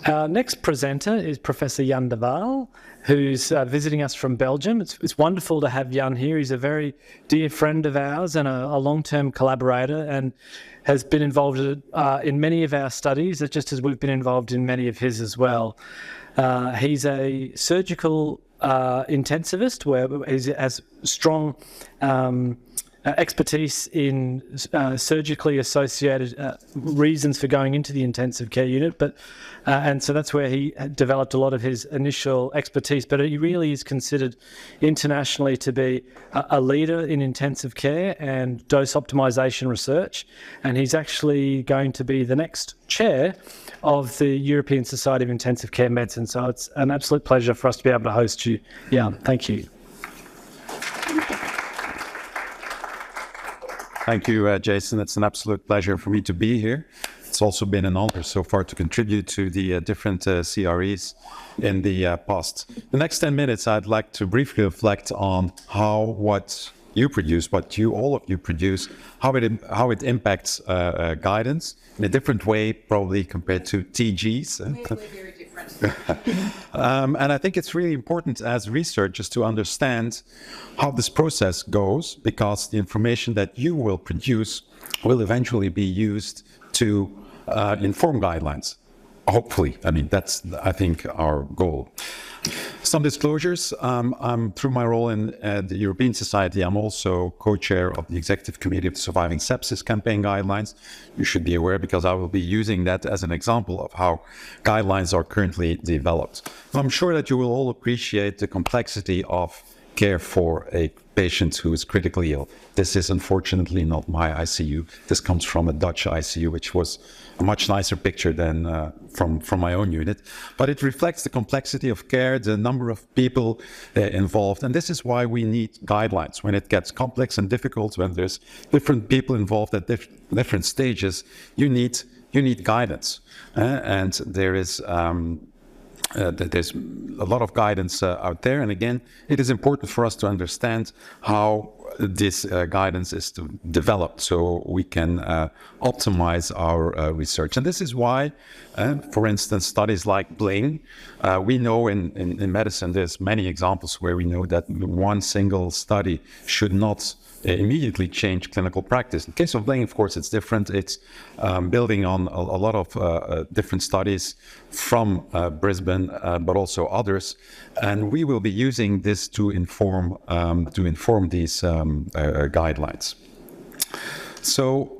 Our next presenter is Professor Jan de Waal, who's visiting us from Belgium. It's wonderful to have Jan here. He's a very dear friend of ours and a long-term collaborator, and has been involved in many of our studies, just as we've been involved in many of his as well. He's a surgical intensivist where he has strong expertise in surgically associated reasons for going into the intensive care unit, and so that's where he developed a lot of his initial expertise. But he really is considered internationally to be a leader in intensive care and dose optimization research, and he's actually going to be the next chair of the European Society of Intensive Care Medicine. So it's an absolute pleasure for us to be able to host you. Yeah, thank you. Thank you, Jason. It's an absolute pleasure for me to be here. It's also been an honor so far to contribute to the different CREs in the past. The next 10 minutes, I'd like to briefly reflect on what you produce, all of you produce, how it impacts guidance in a different way, probably compared to TGs. Very different. And I think it's really important as researchers to understand how this process goes, because the information that you will produce will eventually be used to inform guidelines. Hopefully, I mean, that's, I think, our goal. Some disclosures. Through my role in the European Society, I'm also co-chair of the Executive Committee of the Surviving Sepsis Campaign Guidelines. You should be aware, because I will be using that as an example of how guidelines are currently developed. I'm sure that you will all appreciate the complexity of care for a patient who is critically ill. This is unfortunately not my ICU. This comes from a Dutch ICU, which was a much nicer picture than from my own unit. But it reflects the complexity of care, the number of people involved. And this is why we need guidelines. When it gets complex and difficult, when there's different people involved at different stages, you need guidance. And there is there's a lot of guidance out there. And again, it is important for us to understand how this guidance is developed so we can optimize our research. And this is why, for instance, studies like Bling, we know in medicine there's many examples where we know that one single study should not immediately change clinical practice. In the case of Bling, of course, it's different. It's building on a lot of different studies from Brisbane, but also others. And we will be using this to inform these guidelines. So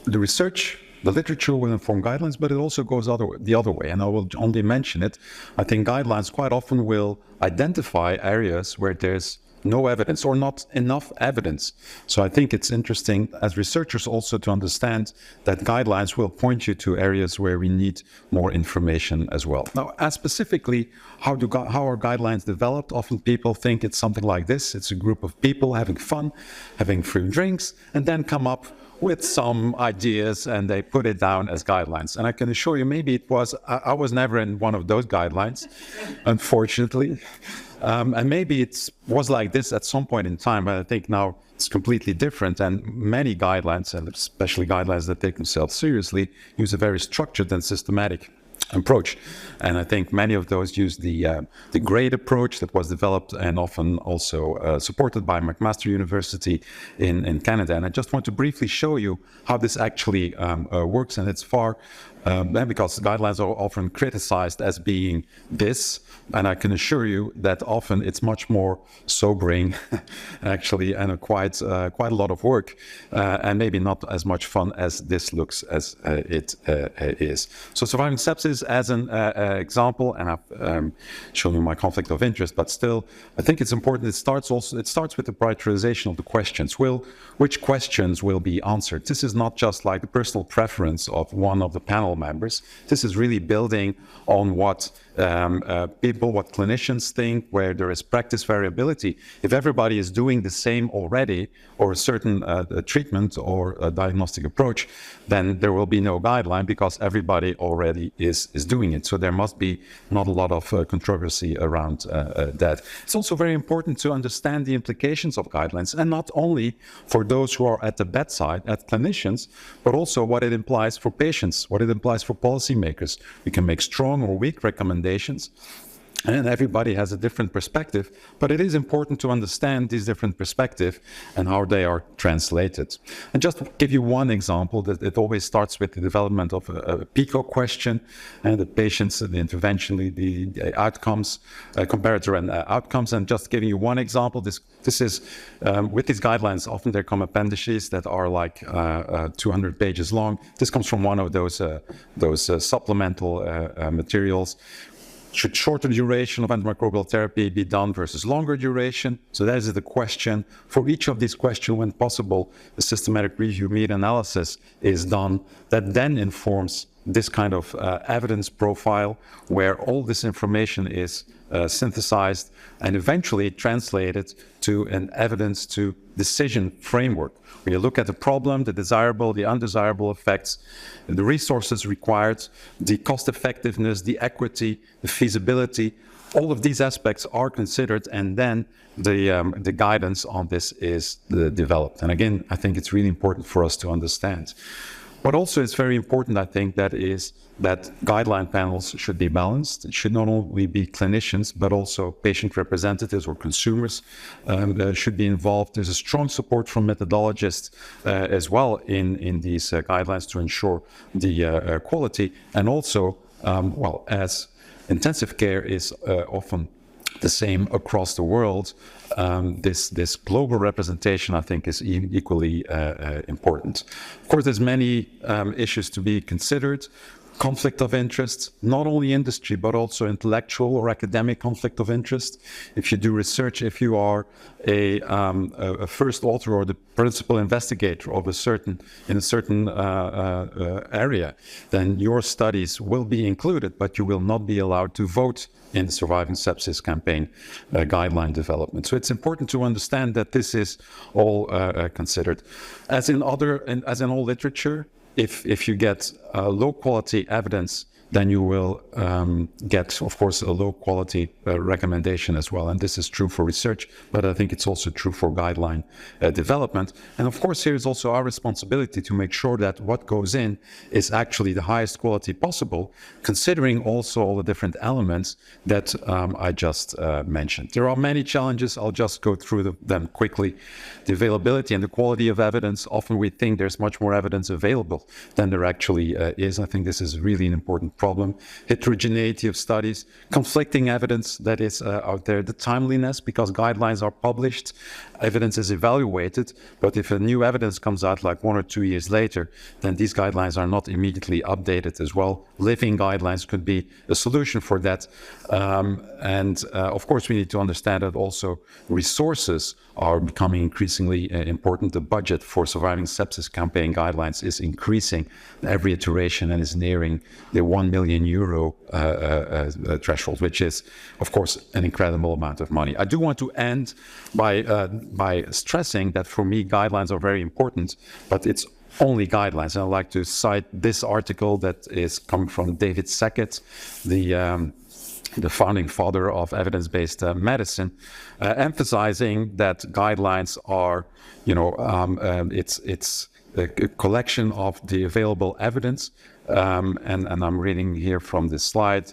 the research, the literature will inform guidelines, but it also goes the other way. And I will only mention it. I think guidelines quite often will identify areas where there's no evidence or not enough evidence. So I think it's interesting as researchers also to understand that guidelines will point you to areas where we need more information as well. Now, as specifically, how are guidelines developed? Often people think it's something like this. It's a group of people having fun, having free drinks, and then come up with some ideas and they put it down as guidelines. And I can assure you, maybe it was, I was never in one of those guidelines, unfortunately. And maybe it was like this at some point in time, but I think now it's completely different. And many guidelines, and especially guidelines that take themselves seriously, use a very structured and systematic approach. And I think many of those use the GRADE approach that was developed and often also supported by McMaster University in Canada. And I just want to briefly show you how this actually works. And it's far, because guidelines are often criticized as being this, and I can assure you that often it's much more sobering, actually, and quite a lot of work, and maybe not as much fun as this looks as it is. So surviving sepsis as an example, and I've shown you my conflict of interest, but still, I think it's important. It starts with the prioritization of the questions. Which questions will be answered? This is not just like the personal preference of one of the panel members. This is really building on what what clinicians think, where there is practice variability. If everybody is doing the same already, or a certain treatment or a diagnostic approach, then there will be no guideline because everybody already is doing it. So there must be not a lot of controversy around that. It's also very important to understand the implications of guidelines, and not only for those who are at the bedside, at clinicians, but also what it implies for patients, what it implies for policymakers. We can make strong or weak recommendations, and everybody has a different perspective, but it is important to understand these different perspectives and how they are translated. And just to give you one example, that it always starts with the development of a PICO question, and the patients, the intervention, the outcomes, comparator and outcomes. And just giving you one example, this is, with these guidelines, often there come appendices that are like 200 pages long. This comes from one of those supplemental materials. Should shorter duration of antimicrobial therapy be done versus longer duration? So that is the question. For each of these questions, when possible, the systematic review meta-analysis is done that then informs this kind of evidence profile where all this information is synthesized and eventually translated to an evidence to decision framework, where you look at the problem, the desirable, the undesirable effects, the resources required, the cost effectiveness, the equity, the feasibility. All of these aspects are considered, and then the guidance on this is developed. And again, I think it's really important for us to understand. What also is very important, I think, that is that guideline panels should be balanced. It should not only be clinicians, but also patient representatives or consumers should be involved. There's a strong support from methodologists as well in these guidelines to ensure the quality. And also, well, as intensive care is often the same across the world, this global representation, I think, is equally important. Of course, there's many issues to be considered. Conflict of interest, not only industry, but also intellectual or academic conflict of interest. If you do research, if you are a first author or the principal investigator of in a certain area, then your studies will be included, but you will not be allowed to vote in the Surviving Sepsis Campaign guideline development. So it's important to understand that this is all considered. As in all literature, if you get low quality evidence, then you will get, of course, a low quality recommendation as well. And this is true for research, but I think it's also true for guideline development. And of course, here is also our responsibility to make sure that what goes in is actually the highest quality possible, considering also all the different elements that I just mentioned. There are many challenges. I'll just go through them quickly. The availability and the quality of evidence. Often we think there's much more evidence available than there actually is. I think this is really an important problem. Heterogeneity of studies, conflicting evidence that is out there, the timeliness, because guidelines are published, evidence is evaluated, but if a new evidence comes out like 1 or 2 years later, then these guidelines are not immediately updated as well. Living guidelines could be a solution for that. Of course, we need to understand that also resources are becoming increasingly important. The budget for Surviving Sepsis Campaign guidelines is increasing every iteration and is nearing the €1 million threshold, which is, of course, an incredible amount of money. I do want to end by stressing that for me, guidelines are very important, but it's only guidelines. And I'd like to cite this article that is coming from David Sackett, the founding father of evidence-based medicine, emphasizing that guidelines are, it's a collection of the available evidence. And I'm reading here from this slide.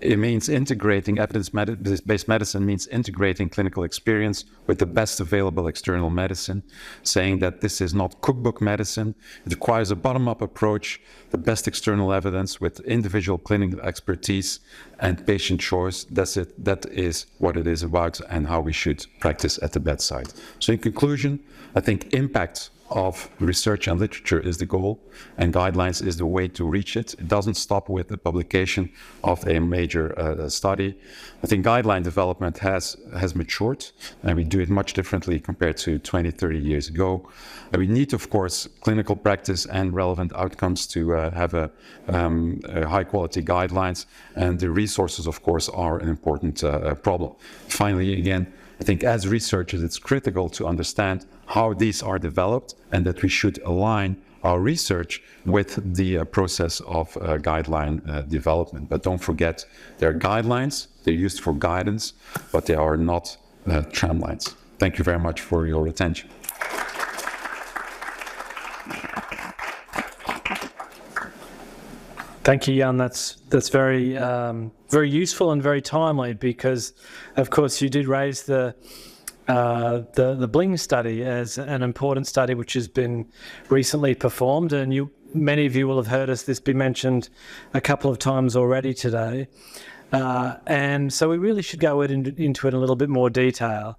It means integrating evidence-based medicine means integrating clinical experience with the best available external medicine, saying that this is not cookbook medicine. It requires a bottom-up approach, the best external evidence with individual clinical expertise and patient choice. That's it. That is what it is about and how we should practice at the bedside. So in conclusion, I think impact of research and literature is the goal, and guidelines is the way to reach it. It doesn't stop with the publication of a major study. I think guideline development has matured, and we do it much differently compared to 20, 30 years ago. And we need, of course, clinical practice and relevant outcomes to have a high quality guidelines, and the resources, of course, are an important problem. Finally, again, I think as researchers, it's critical to understand how these are developed and that we should align our research with the process of guideline development. But don't forget, they're guidelines, they're used for guidance, but they are not tramlines. Thank you very much for your attention. Thank Thank you, Jan. That's very very useful and very timely, because, of course, you did raise the Bling study as an important study which has been recently performed, and many of you will have heard this be mentioned a couple of times already today. And so we really should go into it in a little bit more detail.